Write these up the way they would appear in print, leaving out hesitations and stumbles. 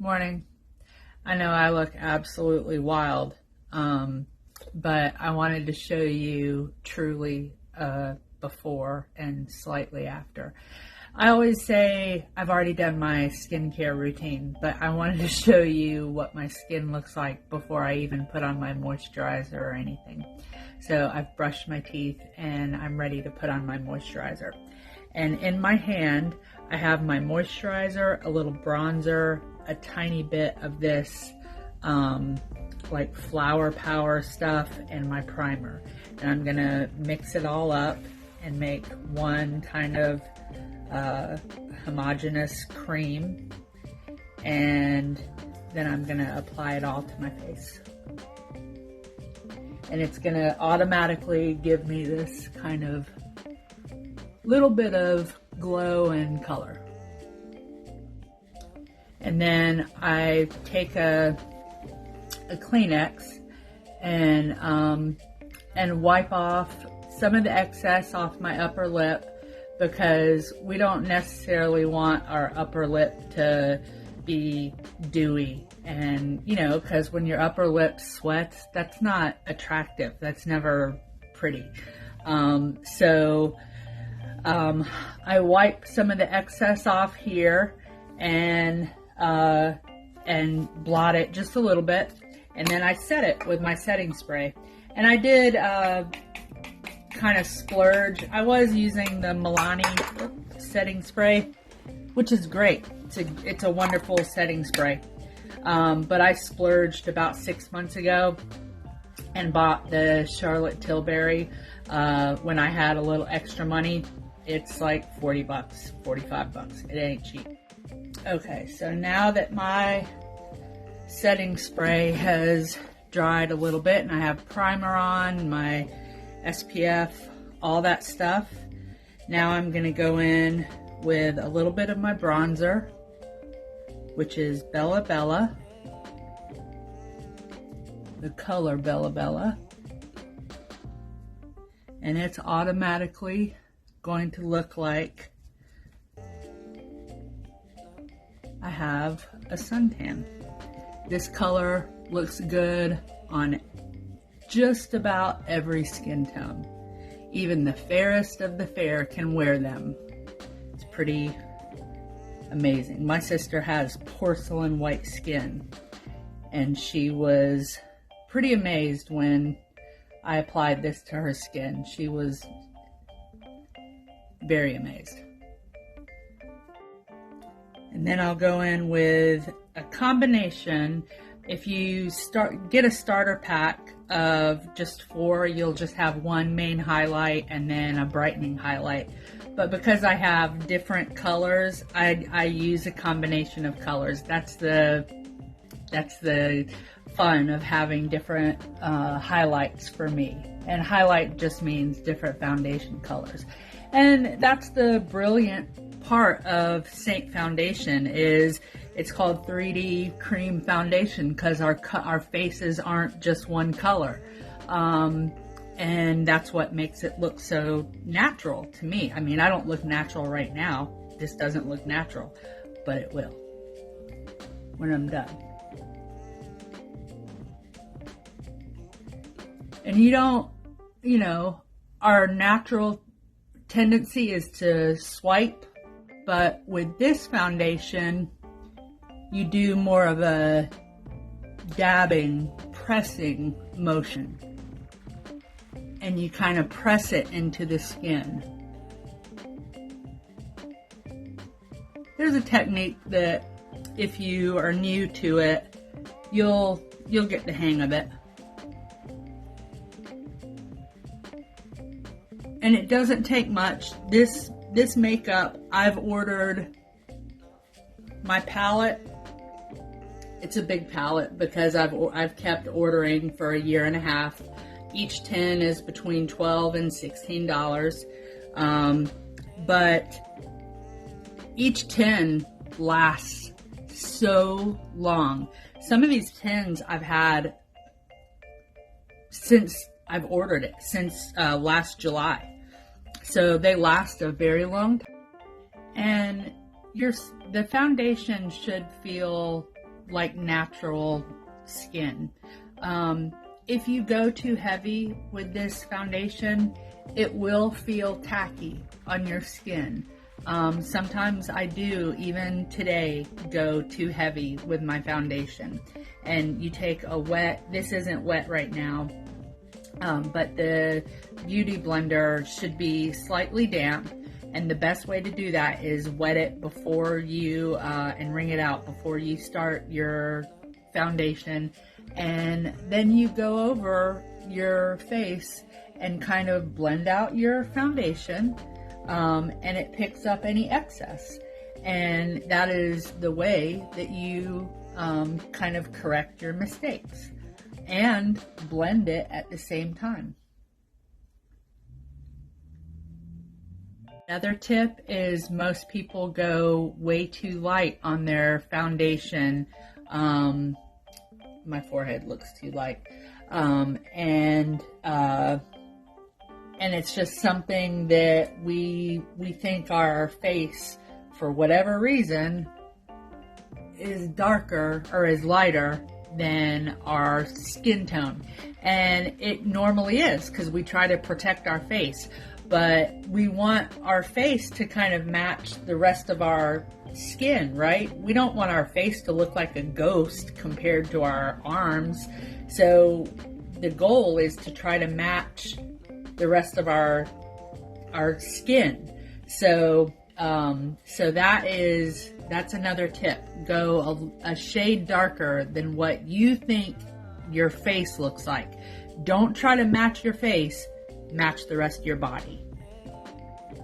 Morning. I know I look absolutely wild, but I wanted to show you truly before and slightly after. I always say I've already done my skincare routine, but I wanted to show you what my skin looks like before I even put on my moisturizer or anything. So I've brushed my teeth and I'm ready to put on my moisturizer. And in my hand, I have my moisturizer, a little bronzer, a tiny bit of this like Flower Power stuff, and my primer. And I'm gonna mix it all up and make one kind of homogeneous cream, and then I'm gonna apply it all to my face. And it's gonna automatically give me this kind of little bit of glow and color. And then I take a Kleenex and wipe off some of the excess off my upper lip, because we don't necessarily want our upper lip to be dewy. And because when your upper lip sweats, that's not attractive. That's never pretty. I wipe some of the excess off here and blot it just a little bit, and then I set it with my setting spray. And I did kind of splurge. I was using the Milani setting spray, which is great. It's a wonderful setting spray. But I splurged about 6 months ago and bought the Charlotte Tilbury when I had a little extra money. It's like $40, $45. It ain't cheap. Okay, so now that my setting spray has dried a little bit and I have primer on, my SPF, all that stuff, now I'm going to go in with a little bit of my bronzer, which is Bella Bella, the color Bella Bella, and it's automatically going to look like I have a suntan. This color looks good on just about every skin tone. Even the fairest of the fair can wear them. It's pretty amazing. My sister has porcelain white skin, and she was pretty amazed when I applied this to her skin. She was very amazed. And then I'll go in with a combination. If you get a starter pack of just 4, you'll just have one main highlight and then a brightening highlight. But because I have different colors, I use a combination of colors. That's the fun of having different highlights for me. And highlight just means different foundation colors. And that's the brilliant part of Saint Foundation, is it's called 3D cream foundation, because our faces aren't just one color. And that's what makes it look so natural to me. I mean, I don't look natural right now. This doesn't look natural, but it will when I'm done. And our natural tendency is to swipe, but with this foundation, you do more of a dabbing, pressing motion, and you kind of press it into the skin. There's a technique that if you are new to it, you'll get the hang of it. And it doesn't take much. This makeup, I've ordered my palette. It's a big palette because I've kept ordering for 1.5 years. Each 10 is between $12 and $16. But each 10 lasts so long. Some of these 10s I've had since I've ordered it, since last July. So they last a very long time. And the foundation should feel like natural skin. If you go too heavy with this foundation, it will feel tacky on your skin. Sometimes I do, even today, go too heavy with my foundation. And you take a wet, this isn't wet right now, but the Beauty Blender should be slightly damp. And the best way to do that is wet it before you, and wring it out before you start your foundation. And then you go over your face and kind of blend out your foundation, and it picks up any excess. And that is the way that you kind of correct your mistakes and blend it at the same time. Another tip is most people go way too light on their foundation. My forehead looks too light. And it's just something that we think our face, for whatever reason, is darker or is lighter than our skin tone. And it normally is, because we try to protect our face. But we want our face to kind of match the rest of our skin, right? We don't want our face to look like a ghost compared to our arms. So the goal is to try to match the rest of our skin. So that's another tip. Go a shade darker than what you think your face looks like. Don't try to match your face, match the rest of your body.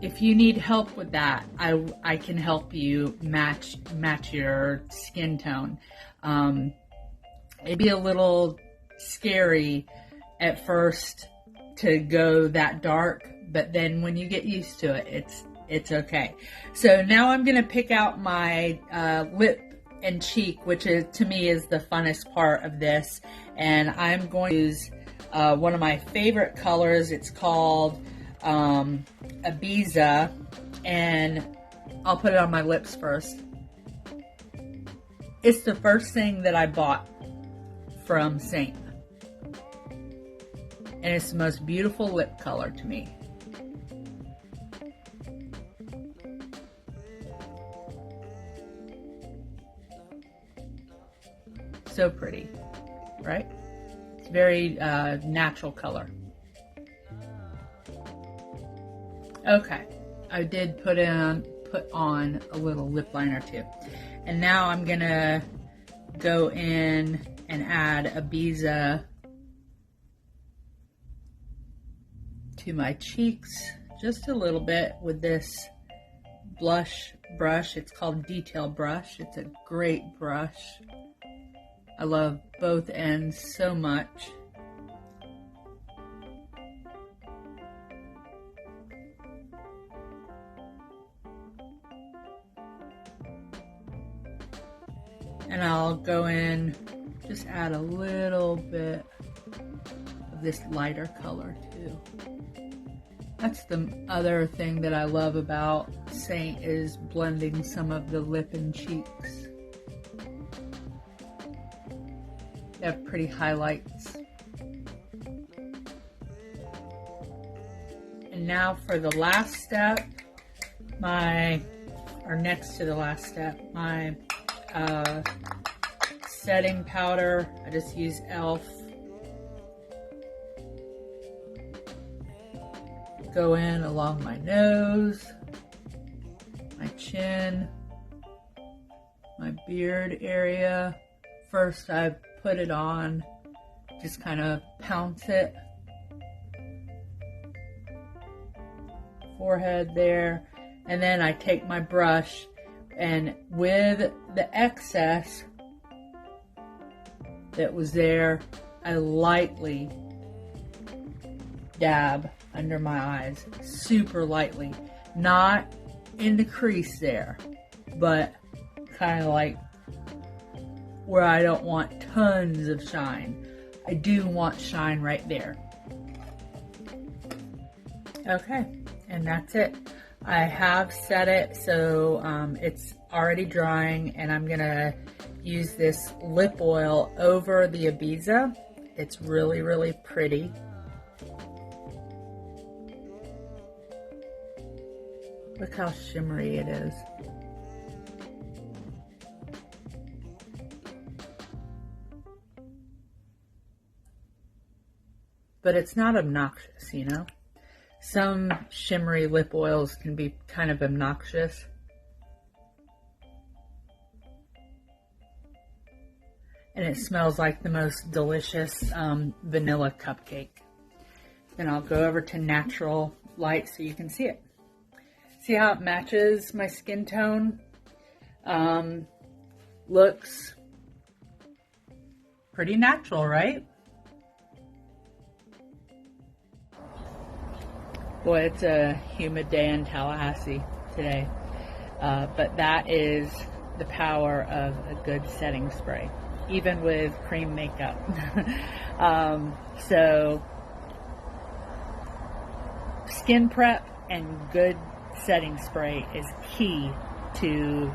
If you need help with that, I can help you match your skin tone. It'd be a little scary at first to go that dark, but then when you get used to it, it's okay. So now I'm gonna pick out my lip and cheek, which is, to me, is the funnest part of this. And I'm going to use one of my favorite colors. It's called Ibiza, and I'll put it on my lips first. It's the first thing that I bought from Saint, and it's the most beautiful lip color to me. So pretty, right? It's very natural color. Okay, I did put on a little lip liner too. And now I'm gonna go in and add Ibiza to my cheeks just a little bit with this blush brush. It's called Detail Brush. It's a great brush. I love both ends so much. And I'll go in, just add a little bit of this lighter color too. That's the other thing that I love about Saint, is blending some of the lip and cheeks. They have pretty highlights. And now for the last step, next to the last step, my setting powder. I just use e.l.f. Go in along my nose, my chin, my beard area. First I put it on, just kind of pounce it. Forehead there. And then I take my brush, and with the excess that was there, I lightly dab under my eyes, super lightly. Not in the crease there, but kind of like where I don't want tons of shine. I do want shine right there. Okay, and that's it. I have set it so it's already drying, and I'm gonna use this lip oil over the Ibiza. It's really, really pretty. Look how shimmery it is. But it's not obnoxious, you know? Some shimmery lip oils can be kind of obnoxious. And it smells like the most delicious vanilla cupcake. Then I'll go over to natural light so you can see it. See how it matches my skin tone? Looks pretty natural, right? Boy, it's a humid day in Tallahassee today. But that is the power of a good setting spray, even with cream makeup. So, skin prep and good setting spray is key to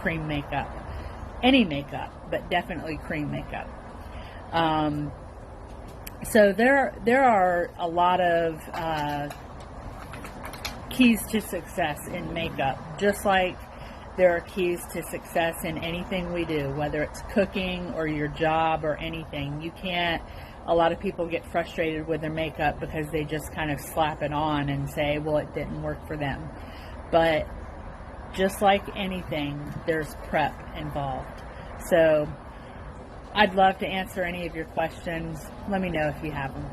cream makeup. Any makeup, but definitely cream makeup. So there are a lot of keys to success in makeup, just like there are keys to success in anything we do, whether it's cooking or your job or anything. You can't, a lot of people get frustrated with their makeup because they just kind of slap it on and say, well, it didn't work for them. But just like anything, there's prep involved. So I'd love to answer any of your questions. Let me know if you have them.